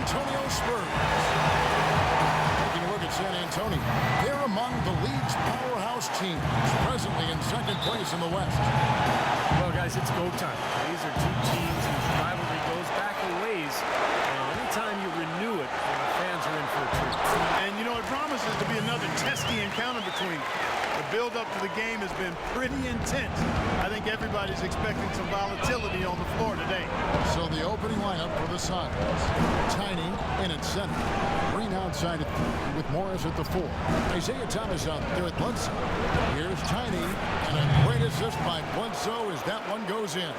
Antonio Spurs. Taking a look at San Antonio. They're among the league's powerhouse teams, presently in second place in the West. Well, guys, it's go time. These are two teams whose rivalry goes back a ways. And anytime you renew it, the fans are in for a treat. And, you know, it promises to be another testy encounter between them. The build-up to the game has been pretty intense. I think everybody's expecting some volatility on the floor today. So the opening lineup for the Suns. Tiny in at center. Green outside with Morris at the 4. Isaiah Thomas out there at Bledsoe. Here's Tiny, and a great assist by Bledsoe as that one goes in.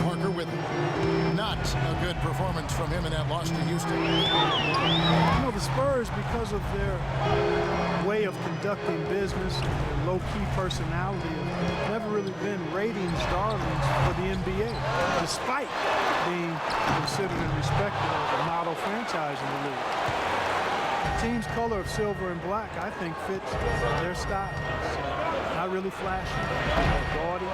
Parker with him. Not a good performance from him in that loss to Houston. You know, the Spurs, because of their way of conducting business and their low-key personality, have never really been ratings darlings for the NBA, despite being considered and respected as a model franchise in the league. The team's color of silver and black, I think, fits their style. So, not really flashy, not gaudy.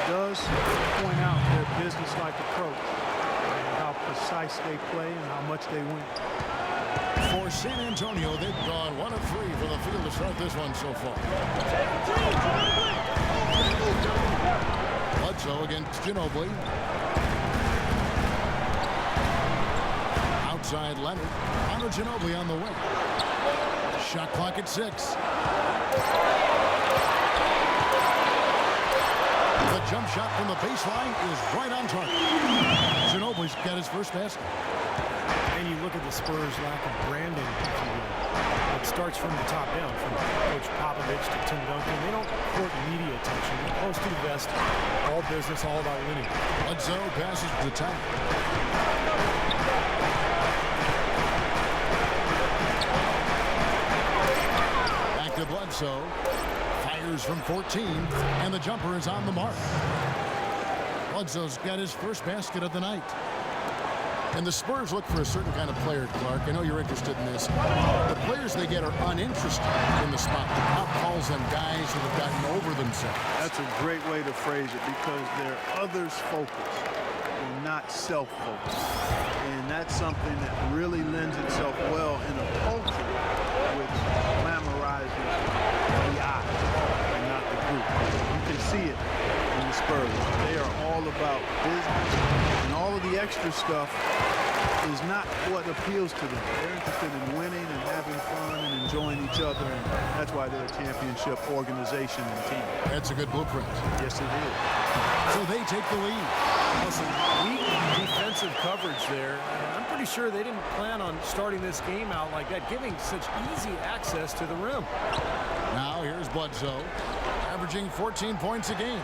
Does point out their business-like approach and how precise they play and how much they win. For San Antonio, they've gone 1 of 3 for the field to start this one so far. Bledsoe against Ginobili. Outside Leonard. Under Ginobili on the wing. Shot clock at 6. The jump shot from the baseline is right on target. Ginobili's got his first basket. And you look at the Spurs' lack of branding, if you will. It starts from the top down, from Coach Popovich to Tim Duncan. They don't court media attention. They're close to the vest. All business, all about winning. Bledsoe passes to Tiny. Back to Bledsoe. Fires from 14, and the jumper is on the mark. Bledsoe's got his first basket of the night. And the Spurs look for a certain kind of player, Clark. I know you're interested in this. The players they get are uninterested in the spot. The pop calls them guys who have gotten over themselves. That's a great way to phrase it, because they're others focused and not self-focused. And that's something that really lends itself well in a culture which glamorizes the eye and not the group. You can see it in the Spurs. They are all about business, and all of the extra stuff is not what appeals to them. They're interested in winning and having fun and enjoying each other, and that's why they're a championship organization and team. That's a good blueprint. Yes, it is. So they take the lead. Listen, weak defensive coverage there. I'm pretty sure they didn't plan on starting this game out like that, giving such easy access to the rim. Now here's Bledsoe, averaging 14 points a game.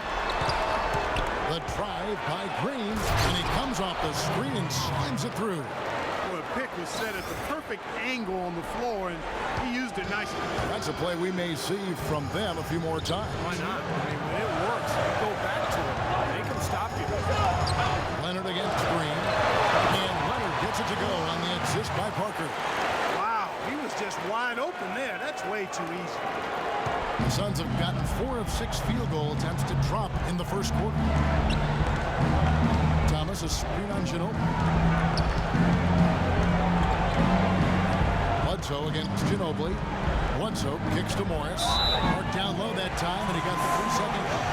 The drive by Green, and he comes off the screen and slams it through. Well, the pick was set at the perfect angle on the floor, and he used it nicely. That's a play we may see from them a few more times. Why not? I mean, when it works, you go back to it. Make them stop you. Leonard against Green, and Leonard gets it to go on the assist by Parker. Wow, he was just wide open there. That's way too easy. The Suns have gotten 4 of 6 field goal attempts to drop in the first quarter. Thomas, a screen on Ginobili. Bledsoe against Ginobili. Bledsoe kicks to Morris. Marked down low that time, and he got the 3-second clock.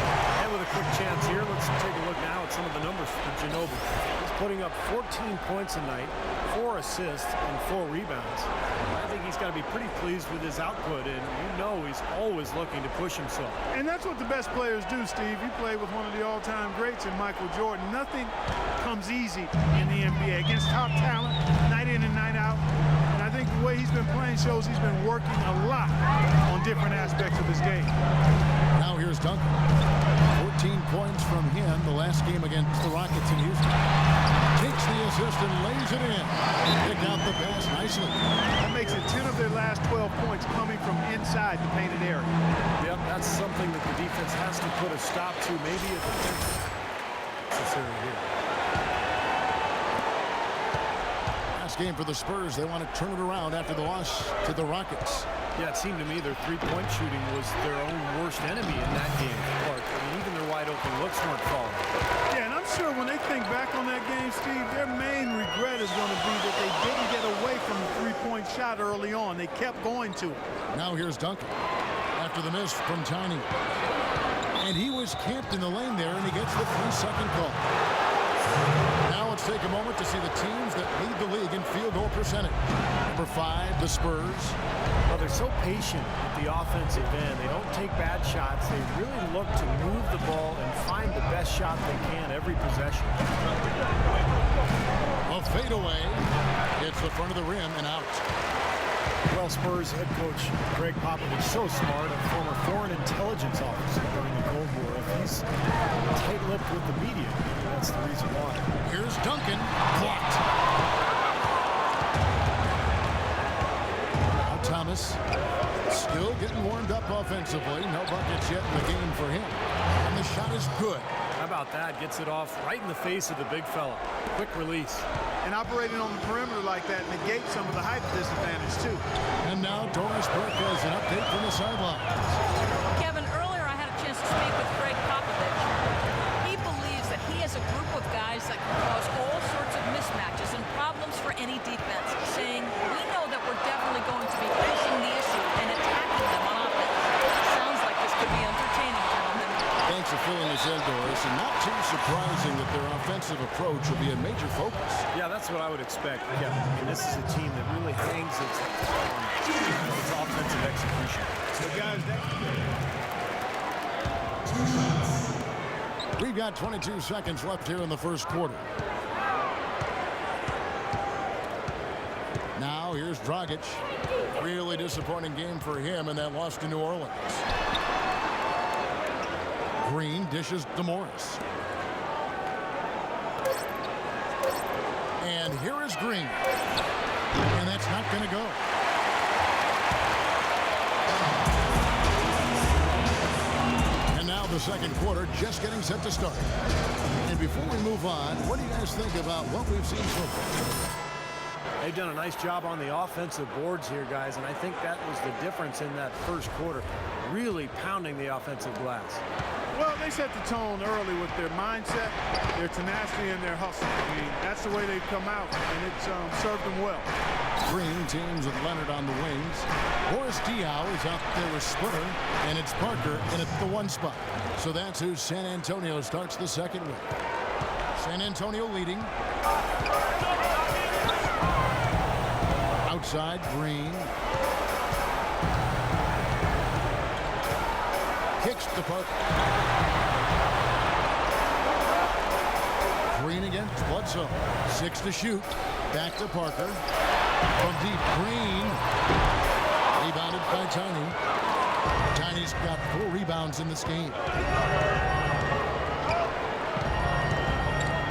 And with a quick chance here, let's take a look now at some of the numbers for Ginobili. He's putting up 14 points a night, 4 assists, and 4 rebounds. I think he's got to be pretty pleased with his output, and you know he's always looking to push himself. And that's what the best players do, Steve. You play with one of the all-time greats in Michael Jordan. Nothing comes easy in the NBA against top talent, night in and night out. And I think the way he's been playing shows he's been working a lot on different aspects of his game. Now here's Duncan. 14 points from him the last game against the Rockets in Houston. Takes the assist and lays it in. Picked out the pass nicely. That makes it 10 of their last 12 points coming from inside the painted area. Yep, that's something that the defense has to put a stop to. Maybe at the necessary here. Last game for the Spurs. They want to turn it around after the loss to the Rockets. Yeah, it seemed to me their three-point shooting was their own worst enemy in that game. Clark. I mean, even their wide-open looks weren't falling. Yeah, and I'm sure Steve, their main regret is going to be that they didn't get away from the three-point shot early on. They kept going to it. Now here's Duncan after the miss from Tiny. And he was camped in the lane there, and he gets the 3-second call. Now let's take a moment to see the teams that lead the league in field goal percentage. Number 5, the Spurs. Well, they're so patient at the offensive end. They don't take bad shots. They really look to move the ball and find the best shot they can every possession. A fadeaway hits the front of the rim and out. Well, Spurs head coach Greg Popovich, so smart, a former foreign intelligence officer during the Cold War. If he's tight-lipped with the media, that's the reason why. Here's Duncan, blocked. Now Thomas still getting warmed up offensively. No buckets yet in the game for him. And the shot is good. How about that? Gets it off right in the face of the big fella. Quick release. And operating on the perimeter like that negates some of the height disadvantage, too. And now Doris Burke has an update from the sidelines. Kevin, earlier I had a chance to speak with Greg Popovich. He believes that he has a group of guys that can cause all sorts of mismatches and problems for any defense, saying, we know that we're definitely going to be facing the issue and attacking them on offense. Sounds like this could be entertaining, gentlemen. Thanks for filling us in, Doris, and not too surprising that their offensive approach will be a major focus. Yeah, that's what I would expect, Kevin. I mean, this is a team that really hangs its offensive execution. So, guys, We've got 22 seconds left here in the first quarter. Now here's Dragic. Really disappointing game for him in that loss to New Orleans. Green dishes to Morris. And here is Green. And that's not going to go. And now the second quarter just getting set to start. And before we move on, what do you guys think about what we've seen so far? They've done a nice job on the offensive boards here, guys, and I think that was the difference in that first quarter. Really pounding the offensive glass. well, they set the tone early with their mindset, their tenacity, and their hustle. I mean, that's the way they've come out, and it's served them well. Green teams with Leonard on the wings. Boris Diaw is out there with Splitter, and it's Parker in at the 1 spot. So that's who San Antonio starts the second with. San Antonio leading. Outside, Green. Kicks to Parker. Green against Bledsoe. 6 to shoot. Back to Parker. From deep, Green. Rebounded by Tiny. Tiny's got 4 rebounds in this game.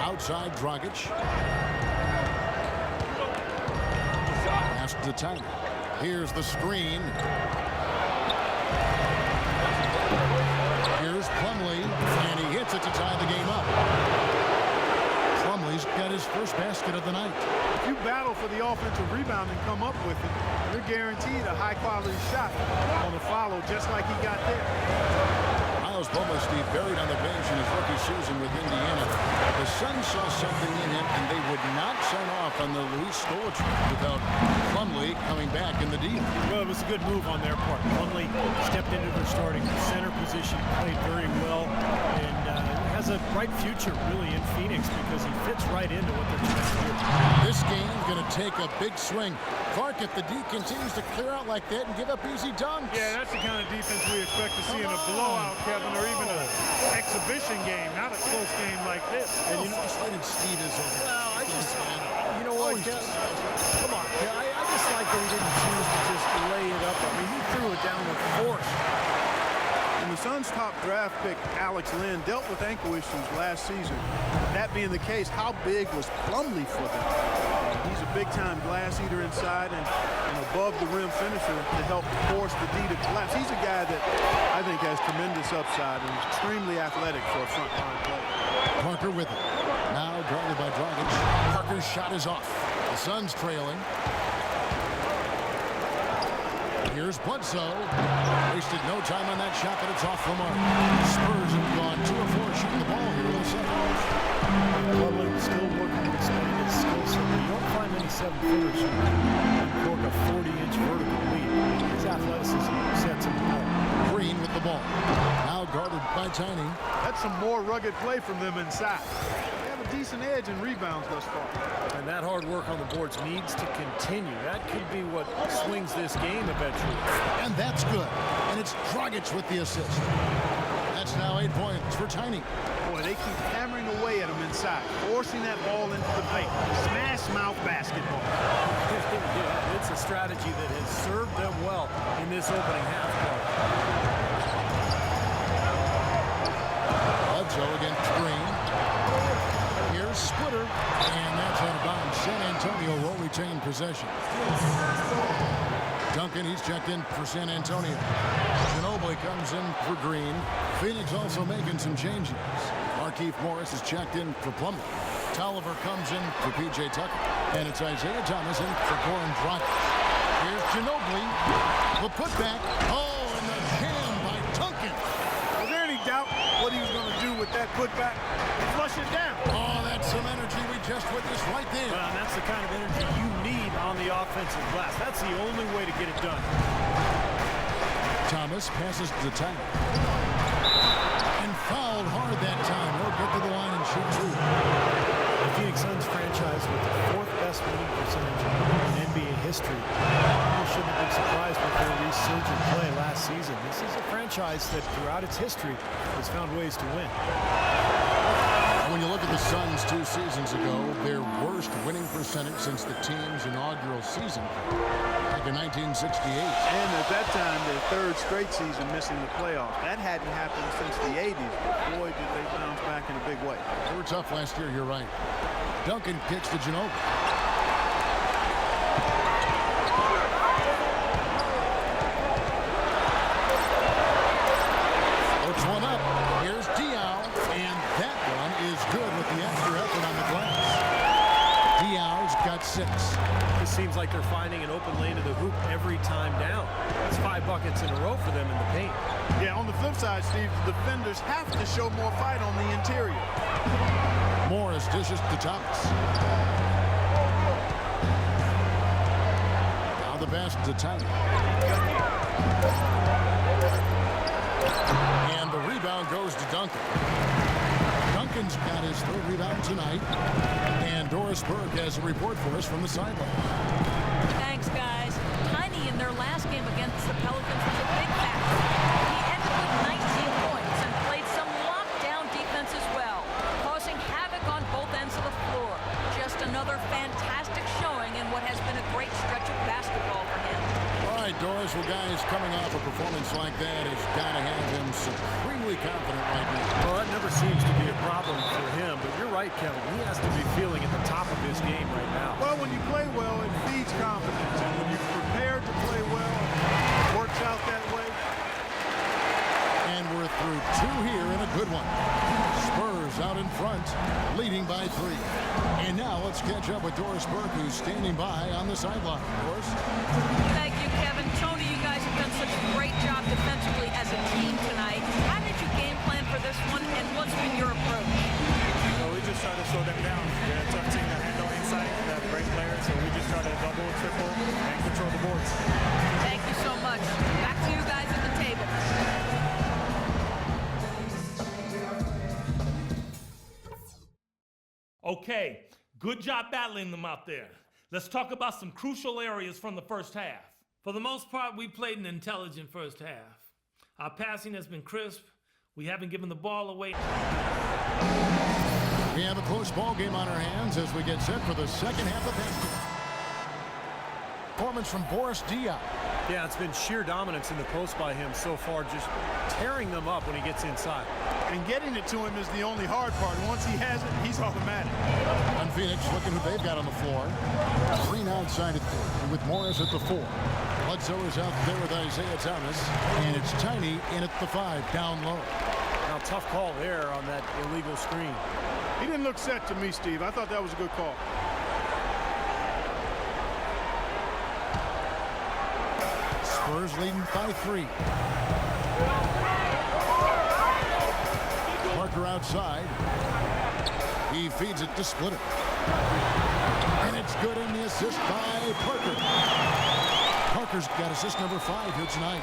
Outside, Dragic. Pass to Tiny. Here's the screen. Here's Plumlee, and he hits it to tie the game up. Plumlee's got his first basket of the night. If you battle for the offensive rebound and come up with it, you're guaranteed a high-quality shot on the follow, just like he got there. Miles Plumlee, Steve, buried on the bench in his rookie season with Indiana. The Suns saw something in him, and they would not sign off on the Luis Scola trade without Plumlee coming back in the deal. Well, it was a good move on their part. Plumlee stepped into their starting center position, played very well, and has a bright future, really, in Phoenix because he fits right into what they're trying to do. This game's going to take a big swing. Clark, if the D continues to clear out like that and give up easy dunks. Yeah, that's the kind of defense we expect to see in a blowout, Kevin, or even an exhibition game, not a close game like this. And you know, frustrated Steve is over. Well, you know what, Kev? Come on, Kev. I just like that he didn't choose to just lay it up. I mean, he threw it down with force. And the Suns' top draft pick, Alex Len, dealt with ankle issues last season. That being the case, how big was Plumlee for them? He's a big-time glass eater inside and an above-the-rim finisher to help force the D to collapse. He's a guy that I think has tremendous upside and is extremely athletic for a front-line player. Parker with it. Now guarded by Dragic. Parker's shot is off. The Suns trailing. Here's Bledsoe. Wasted no time on that shot, but it's off the mark. Spurs have gone 2 of 4 shooting the ball here in the second. Plumlee still working with by Tiny. That's some more rugged play from them inside. They have a decent edge in rebounds thus far. And that hard work on the boards needs to continue. That could be what swings this game eventually. And that's good. And it's Dragic with the assist. That's now 8 points for Tiny. Boy, they keep hammering away at him inside, forcing that ball into the paint. Smash mouth basketball. Yeah, it's a strategy that has served them well in this opening half. Bledsoe against Green. Here's Splitter. And that's out of bounds. San Antonio will retain possession. Duncan, he's checked in for San Antonio. Ginobili comes in for Green. Phoenix also making some changes. Markieff Morris is checked in for Plumlee. Tolliver comes in for P.J. Tucker. And it's Isaiah Thomas in for Goran Dragic. Here's Ginobili. The putback. Oh, and the jam by Duncan. Was there any doubt what he was going to do with that putback? Flush it down. Oh, that's some energy we just witnessed right there. Well, and that's the kind of energy you need on the offensive glass. That's the only way to get it done. Thomas passes to Tiny. And fouled hard that time. He'll get to the line and shoot two. The Phoenix Suns franchise with the 4th best winning percentage in NBA history. People shouldn't have been surprised with their resurgent play last season. This is a franchise that throughout its history has found ways to win. When you look at the Suns 2 seasons ago, their worst winning percentage since the team's inaugural season, back in 1968. And at that time, their 3rd straight season missing the playoffs. That hadn't happened since the 80s. But boy, did they bounce back in a big way. They were tough last year, you're right. Duncan kicks to Ginobili. Puts one up. Here's Diaw, and that one is good with the extra effort on the glass. Diaw's got 6. It seems like they're finding an open lane to the hoop every time down. That's 5 buckets in a row for them in the paint. Yeah, on the flip side, Steve, the defenders have to show more fight on the interior. Morris dishes to Thomas. Now the pass to Tiny. And the rebound goes to Duncan. Duncan's got his 3rd rebound tonight. And Doris Burke has a report for us from the sideline. Thanks, guys. Tiny in their last game against the Pelicans was a big factor. He ended with 19 points and played some lockdown defense as well, causing havoc on both ends of the floor. Just another fantastic showing in what has been a great stretch of basketball for him. All right, Doris, well, guys, coming off a performance like that has got to have him supremely confident right now. Well, that never seems to be a problem for him, but you're right, Kevin. He has to be feeling at the top of his game right now. Well, when you play well, it feeds confidence. And when you're prepared to play well, it works out that way. And we're through 2 here in a good one. Spurs out in front, leading by 3. And now let's catch up with Doris Burke, who's standing by on the sideline. Doris? Thank you, Kevin. Tony, you guys have done such a great job defensively as a team tonight. How did you game plan for this one, and what's been your approach? So we just try to slow them down. They're a tough team to handle inside. They have great players, so we just try to double, triple, and control the boards. Thank you so much. Back to you guys at the table. Okay, good job battling them out there. Let's talk about some crucial areas from the first half. For the most part, we played an intelligent first half. Our passing has been crisp. We haven't given the ball away. We have a close ball game on our hands as we get set for the second half of basketball. Performance from Boris Diaw. Yeah, it's been sheer dominance in the post by him so far, just tearing them up when he gets inside. And getting it to him is the only hard part. Once he has it, he's automatic. On Phoenix, looking who they've got on the floor. Green outside at 3 with Morris at the 4. Bledsoe is out there with Isaiah Thomas. And it's Tiny in at the 5, down low. Now, tough call there on that illegal screen. He didn't look set to me, Steve. I thought that was a good call. Spurs leading by 3. Parker outside. He feeds it to Splitter. And it's good in the assist by Parker. Parker's got assist number 5 here tonight.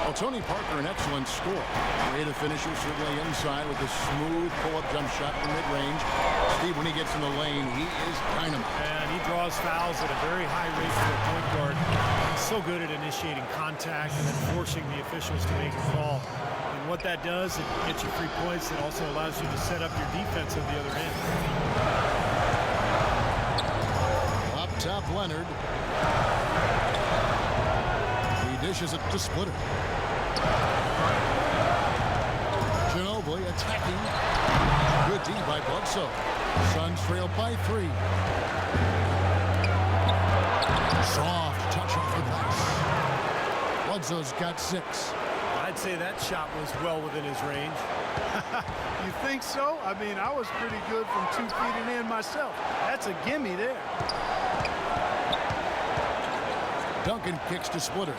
Well, Tony Parker, an excellent scorer. Creative finisher, certainly inside with a smooth pull-up jump shot from mid-range. Steve, when he gets in the lane, he is dynamite. And he draws fouls at a very high rate for a point guard. He's so good at initiating contact and then forcing the officials to make a call. And what that does, it gets you 3 points. It also allows you to set up your defense at the other end. Up top, Leonard. He dishes it to Splitter. Ginobili attacking. Good D by Bledsoe. Suns trail by 3. Soft touch off the glass. Bledsoe's got 6. I'd say that shot was well within his range. You think so? I mean, I was pretty good from 2 feet and in myself. That's a gimme there. Duncan kicks to Splitter.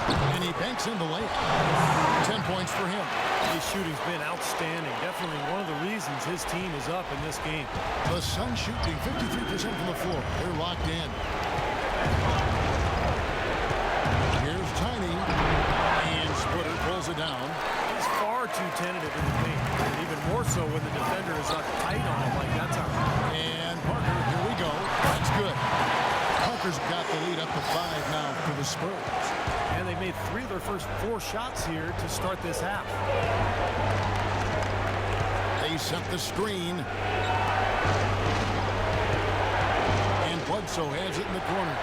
And he banks in the lane. 10 points for him. His shooting's been outstanding. Definitely one of the reasons his team is up in this game. The Suns shooting 53% from the floor. They're locked in. Here's Tiny. And Splitter pulls it down. He's far too tentative in the paint. And even more so when the defender is up tight on him like that's how. And Parker, here we go. That's good. Parker's got the lead up to 5 now for the Spurs. And they made 3 of their first 4 shots here to start this half. They set the screen. And Bledsoe has it in the corner.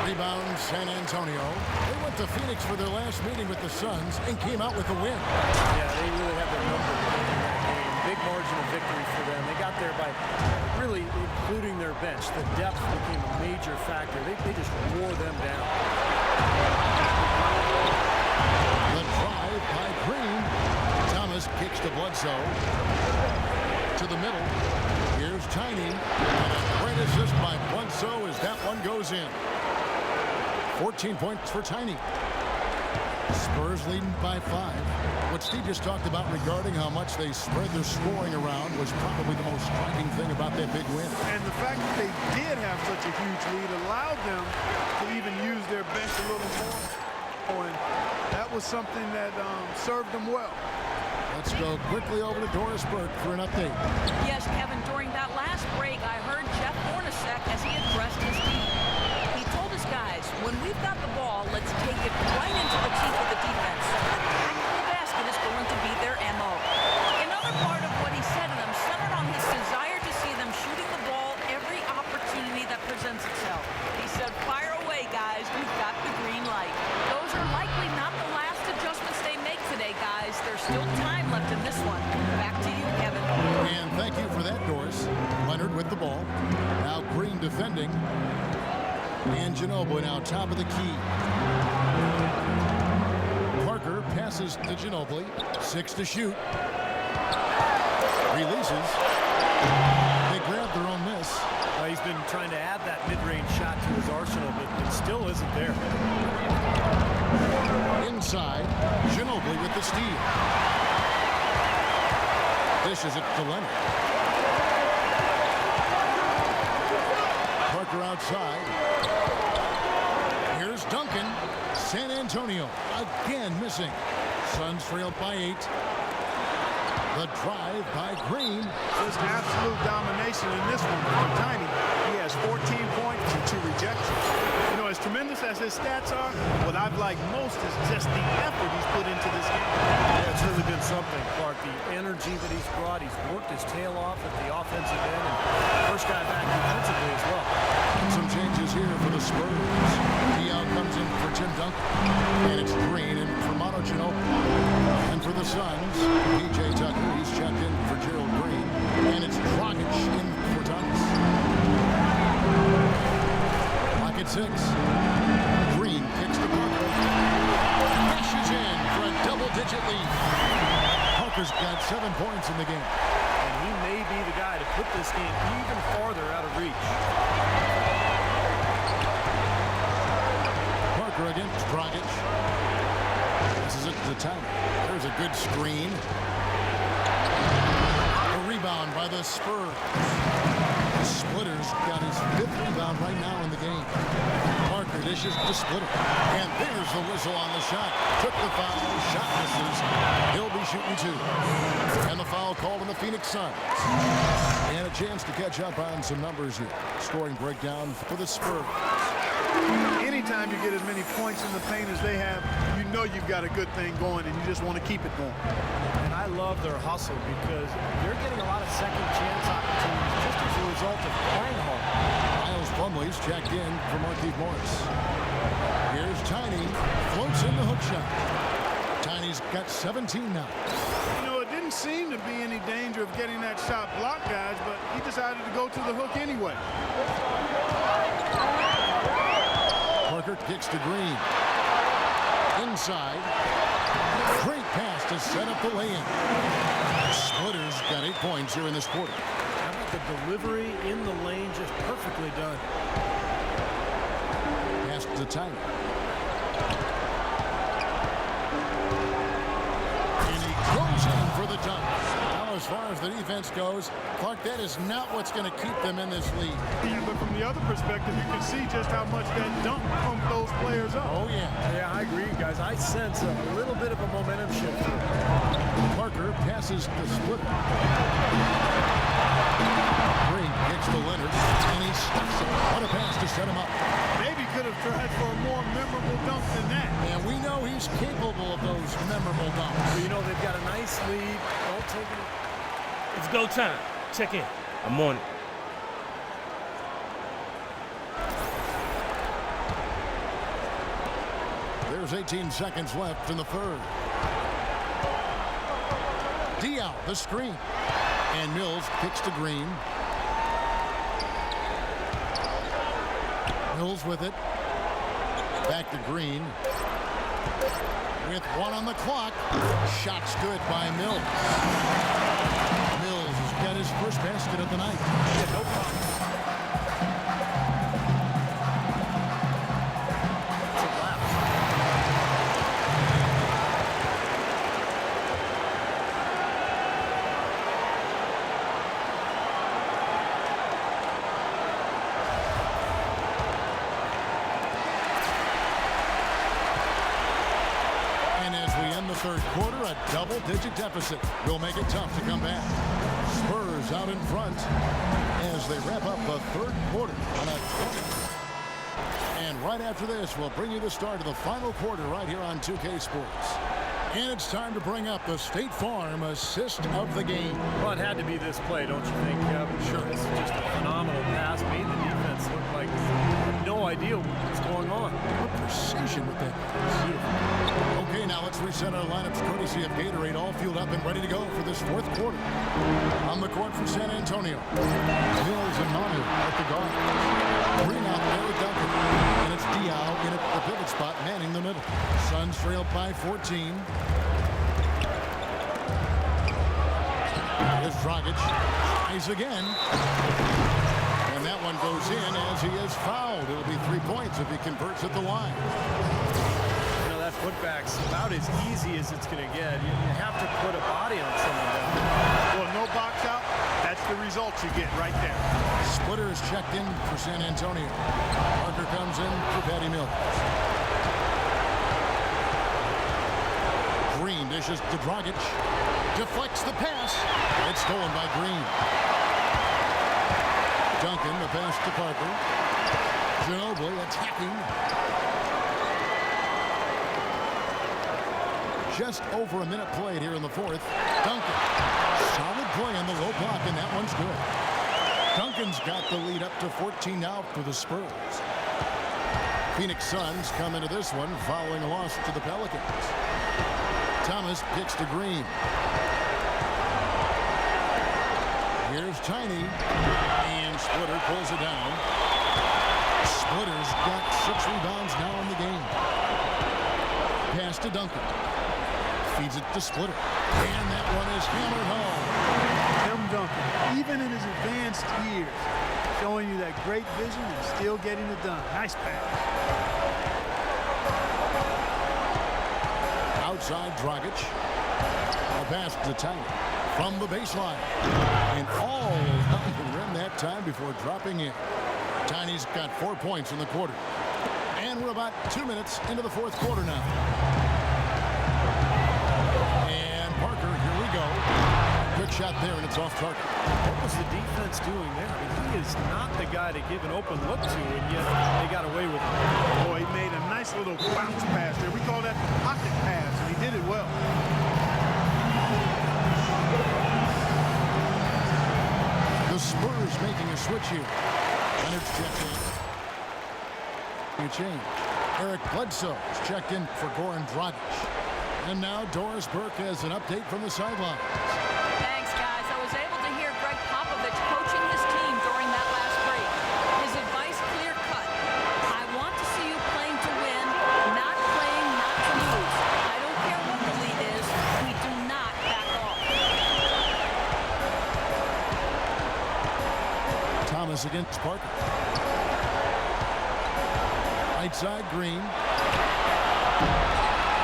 Rebound, San Antonio. They went to Phoenix for their last meeting with the Suns and came out with a win. Yeah, they really have their number in that game. Big margin of victory for them. They got there by really including their bench. The depth became a major factor. They just wore them down. The drive by Green. Thomas kicks to Bledsoe. To the middle. Here's Tiny. And a great assist by Bledsoe as that one goes in. 14 points for Tiny. Spurs leading by 5. What Steve just talked about regarding how much they spread their scoring around was probably the most striking thing about that big win. And the fact that they did have such a huge lead allowed them to even use their bench a little more. And that was something that served them well. Let's go quickly over to Doris Burke for an update. Yes, Kevin, during that last break, I heard Jeff Hornacek as he addressed his team. He told his guys, when we've got the ball, let's take it right into the teeth of the defense. The basket is going to be their MO. Another part of what he said to them centered on his desire to see them shooting the ball every opportunity that presents itself. He said, fire away, guys. We've got the green light. Those are likely not the last adjustments they make today, guys. There's still time left in this one. Back to you, Kevin. And thank you for that, Doris. Leonard with the ball. Now Green defending. And Ginobili now top of the key. Parker passes to Ginobili. 6 to shoot. Releases. They grab their own miss. He's been trying to add that mid-range shot to his arsenal, but it still isn't there. Inside, Ginobili with the steal. Dishes it to Leonard. Parker outside. Here's Duncan. San Antonio again missing. Suns trailed by 8. The drive by Green. Just absolute domination in this one from Tiny. He has 14 points and 2 rejections. You know, as tremendous as his stats are, what I've liked most is just the effort he's put into this game. Yeah, it's really been something, Clark. The energy that he's brought. He's worked his tail off at the offensive end and first guy back defensively as well. Some changes here for the Spurs. Diao comes in for Tim Duncan. And it's Green in for Mono Ginobili. And for the Suns, PJ Tucker. He's checked in for Gerald Green. And it's Dragic in for Thomas. Clock at 6. Green kicks the Parker. Dashes in for a double-digit lead. Parker's got 7 points in the game. And he may be the guy to put this game even farther out of reach. Parker against Dragic. This is it to Tiny. There's a good screen. A rebound by the Spurs. Splitter's got his 5th rebound right now in the game. Parker Parker dishes to Splitter. And there's the whistle on the shot. Took the foul. Shot misses. He'll be shooting two. And the foul called on the Phoenix Suns. And a chance to catch up on some numbers here. Scoring breakdown for the Spurs. Anytime you get as many points in the paint as they have, you know you've got a good thing going, and you just want to keep it going. And I love their hustle because they're getting a lot of second chance opportunities just as a result of playing hard. Miles Plumlee's checked in for Markieff Morris. Here's Tiny. Floats in the hook shot. Tiny's got 17 now. You know, it didn't seem to be any danger of getting that shot blocked, guys, but he decided to go to the hook anyway. Parker kicks to Green. Inside. Great pass to set up the lay-in. Splitter's got 8 points here in this quarter. How about the delivery in the lane, just perfectly done. Pass to Tiny. And he goes in for the dunk. Now, as far as the defense goes, Clark, that is not what's going to keep them in this league. Yeah, but from the other perspective, you can see just how much that dunk pumped those players up. Oh, yeah. Yeah, I agree, guys. I sense a little bit of a momentum shift here. Parker passes to Splitter. Green kicks to Leonard, and he stuffs it. What a pass to set him up. Maybe could have tried for a more memorable dunk than that. And we know he's capable of those memorable dunks. So, you know, they've got a nice lead. Don't take it. It's go time. Check in. I'm on it. There's 18 seconds left in the third. Diaw, the screen. And Mills kicks to Green. Mills with it. Back to Green. With 1 on the clock. Shot's good by Mills. Mills has got his first basket of the night. Yeah, no problem. It's a lapse. And as we end the third quarter, a double-digit deficit will make it tough to come back. Spurs out in front as they wrap up the third quarter on a 20. And right after this, we'll bring you the start of the final quarter right here on 2K Sports. And it's time to bring up the State Farm assist of the game. Well, it had to be this play, don't you think, Kevin? Sure. This is just a phenomenal pass. Made the defense look like no idea what's going on. What precision with that pass. Okay, now let's reset our lineups courtesy of Gatorade, all fueled up and ready to go for this fourth quarter. On the court for San Antonio, Mills and Manu at the guard. Green out there with Duncan. And it's Diaw in at the pivot spot, manning the middle. Suns trailed by 14. Here's Dragic. Tries again. And that one goes in as he is fouled. It'll be 3 points if he converts at the line. You know, that putback's about as easy as it's going to get. You have to put a body on someone down there. Well, no box out. That's the result you get right there. Splitter is checked in for San Antonio. Parker comes in for Patty Mills. Green dishes to Dragic. Deflects the pass. It's stolen by Green. Duncan, the pass to Parker. Ginobili attacking. Just over a minute played here in the fourth. Duncan. Solid play on the low block, and that one's good. Duncan's got the lead up to 14 now for the Spurs. Phoenix Suns come into this one following a loss to the Pelicans. Thomas kicks to Green. Here's Tiny. And Splitter pulls it down. Splitter's got 6 rebounds now in the game. Pass to Duncan. Feeds it to Splitter. And that one is hammered home. Tim Duncan, even in his advanced years, showing you that great vision and still getting it done. Nice pass. Outside Dragic. A pass to Tiny from the baseline. And all on the rim that time before dropping in. Tiny's got 4 points in the quarter. And we're about 2 minutes into the fourth quarter now. And Parker, here we go. Good shot there, and it's off target. What was the defense doing there? I mean, he is not the guy to give an open look to, and yet they got away with it. Boy, he made a nice little bounce pass there. We call that the pocket pass, and he did it well. The Spurs making a switch here. Leonard's checked in. A change. Eric Bledsoe is checked in for Goran Dragic. And now Doris Burke has an update from the sidelines. Thanks, guys. I was able to hear Greg Popovich coaching his team during that last break. His advice clear-cut. I want to see you playing to win, not playing not to lose. I don't care what the lead is. We do not back off. Thomas against Parker. Right side, Green.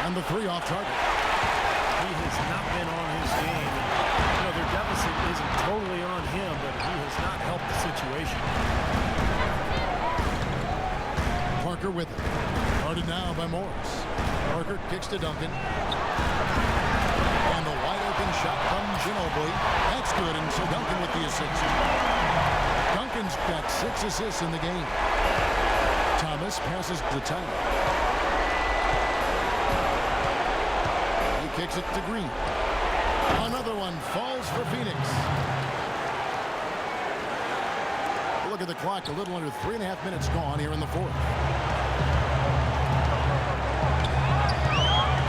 And the three off target. He has not been on his game. You know, their deficit isn't totally on him, but he has not helped the situation. Parker with it. Guarded now by Morris. Parker kicks to Duncan. And the wide open shot from Ginobili. That's good, and so Duncan with the assist. Duncan's got 6 assists in the game. Thomas passes to Tyler. He kicks it to Green. Another one falls for Phoenix. Look at the clock, a little under 3.5 minutes gone here in the fourth.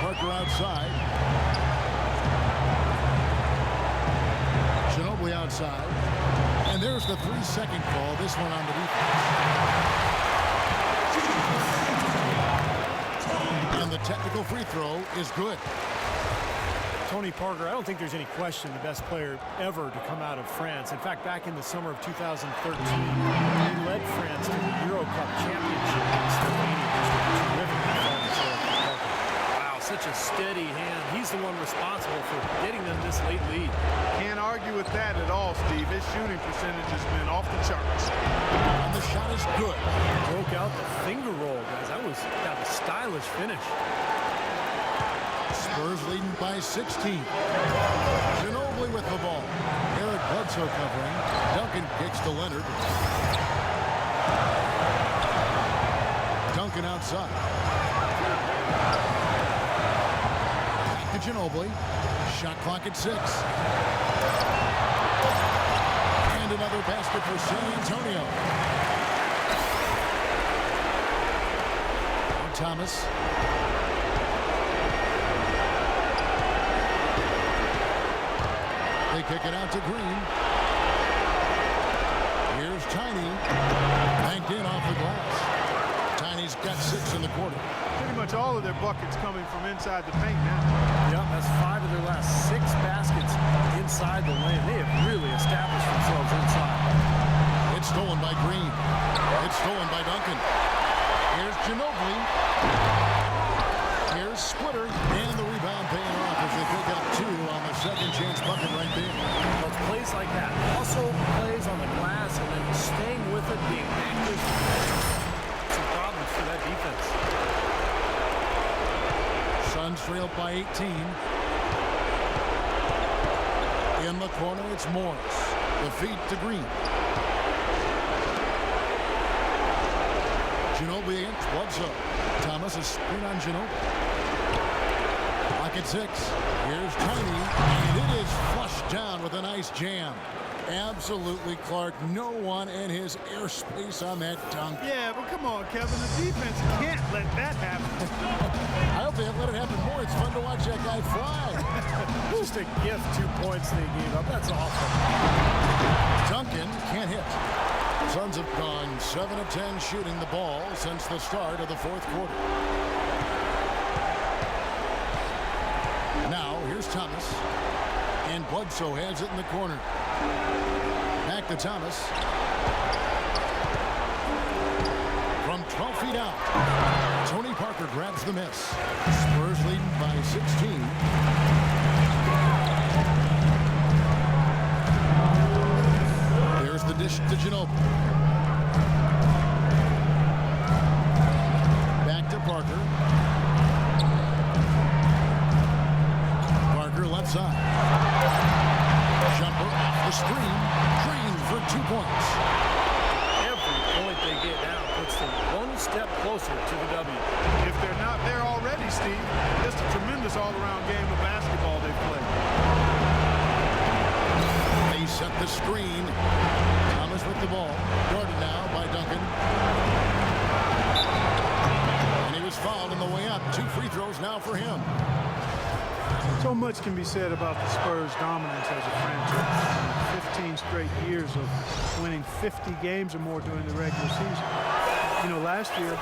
Parker outside. Ginobili outside. And there's the 3-second call, this one on the defense. And the technical free throw is good. Tony Parker, I don't think there's any question the best player ever to come out of France. In fact, back in the summer of 2013, he led France to the Euro Cup championship in Slovenia. Terrific performance there from Parker. Wow, such a steady hand. He's the one responsible for getting them this late lead. Can't argue with that at all, Steve. His shooting percentage has been off the charts. And the shot is good. Broke out the finger roll, guys. That was a stylish finish. Spurs leading by 16. Ginobili with the ball. Eric Bledsoe covering. Duncan kicks to Leonard. Duncan outside. Back to Ginobili. Shot clock at 6. And another basket for San Antonio. Thomas. They kick it out to Green. Here's Tiny. Banked in off the glass. Tiny's got 6 in the quarter. Pretty much all of their buckets coming from inside the paint now. Yep, that's 5 of their last 6 baskets inside the lane. They have really established themselves inside. It's stolen by Green. It's stolen by Duncan. Here's Ginobili. Here's Splitter. And the rebound paying off as they pick up 2 on the second chance bucket right there. Well, plays like that. Also plays on the glass and then staying with it, being active. Some problems for that defense. Suns trailed by 18. In the corner, it's Morris. The feed to Green. Ginobili against Bledsoe. Thomas is screen on Ginobili. Lock at 6. Here's Tiny, and it is flushed down with a nice jam. Absolutely, Clark. No one in his airspace on that dunk. Yeah, but come on, Kevin. The defense can't let that happen. I hope they have let it happen more. It's fun to watch that guy fly. Just a gift, 2 points they gave up. That's awful. Duncan can't hit. Suns have gone 7 of 10 shooting the ball since the start of the fourth quarter. Now, here's Thomas. And Bledsoe has it in the corner. Back to Thomas. From 12 feet out, Tony Parker grabs the miss. Spurs leading by 16. There's the dish to Ginobili. The screen, drained for 2 points. Every point they get now puts them one step closer to the W. If they're not there already, Steve, it's a tremendous all-around game of basketball they've played. They set the screen. Thomas with the ball. Guarded now by Duncan. And he was fouled on the way up. 2 free throws now for him. So much can be said about the Spurs' dominance as a franchise. 15 straight years of winning 50 games or more during the regular season. You know, last year,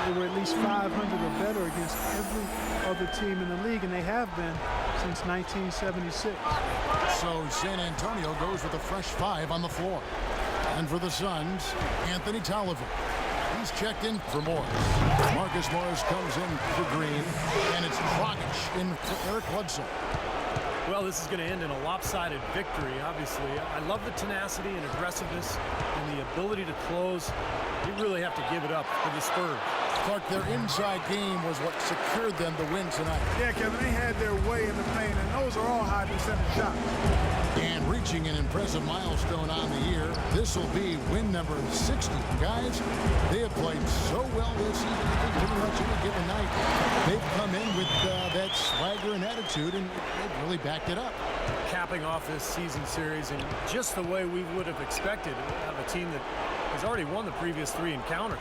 they were at least 500 or better against every other team in the league, and they have been since 1976. So San Antonio goes with a fresh 5 on the floor. And for the Suns, Anthony Tolliver. He's checked in for Morris. Marcus Morris comes in for Green, and it's Dragic in for Eric Bledsoe. Well, this is going to end in a lopsided victory, obviously. I love the tenacity and aggressiveness and the ability to close. You really have to give it up for the Spurs. Clark, their inside game was what secured them the win tonight. Yeah, Kevin, they had their way in the paint, and those are all high percentage shots. And reaching an impressive milestone on the year, this will be win number 60. Guys, they have played so well this season, pretty much any given night. They've come in with that swagger and attitude, and they've really backed it up. Capping off this season series in just the way we would have expected out of a team that has already won the previous 3 encounters.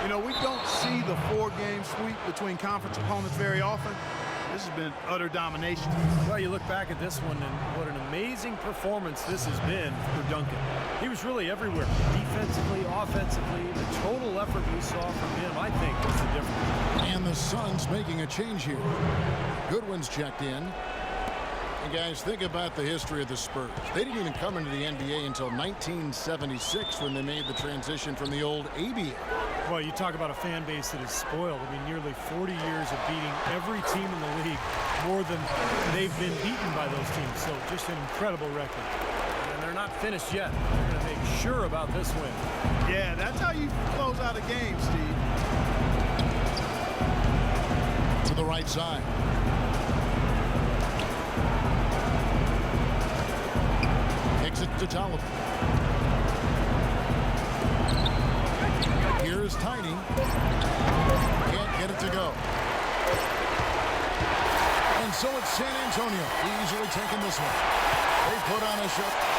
You know, we don't see the 4-game sweep between conference opponents very often. This has been utter domination. Well, you look back at this one, and what an amazing performance this has been for Duncan. He was really everywhere, defensively, offensively. The total effort we saw from him, I think, was the difference. And the Suns making a change here. Goodwin's checked in. And guys, think about the history of the Spurs. They didn't even come into the NBA until 1976 when they made the transition from the old ABA. Well, you talk about a fan base that is spoiled. I mean, nearly 40 years of beating every team in the league, more than they've been beaten by those teams. So just an incredible record. And they're not finished yet. They're going to make sure about this win. Yeah, that's how you close out a game, Steve. To the right side. Kicks it to Tolliver. Here's Tiny. Can't get it to go. And so it's San Antonio easily taking this one. They put on a show.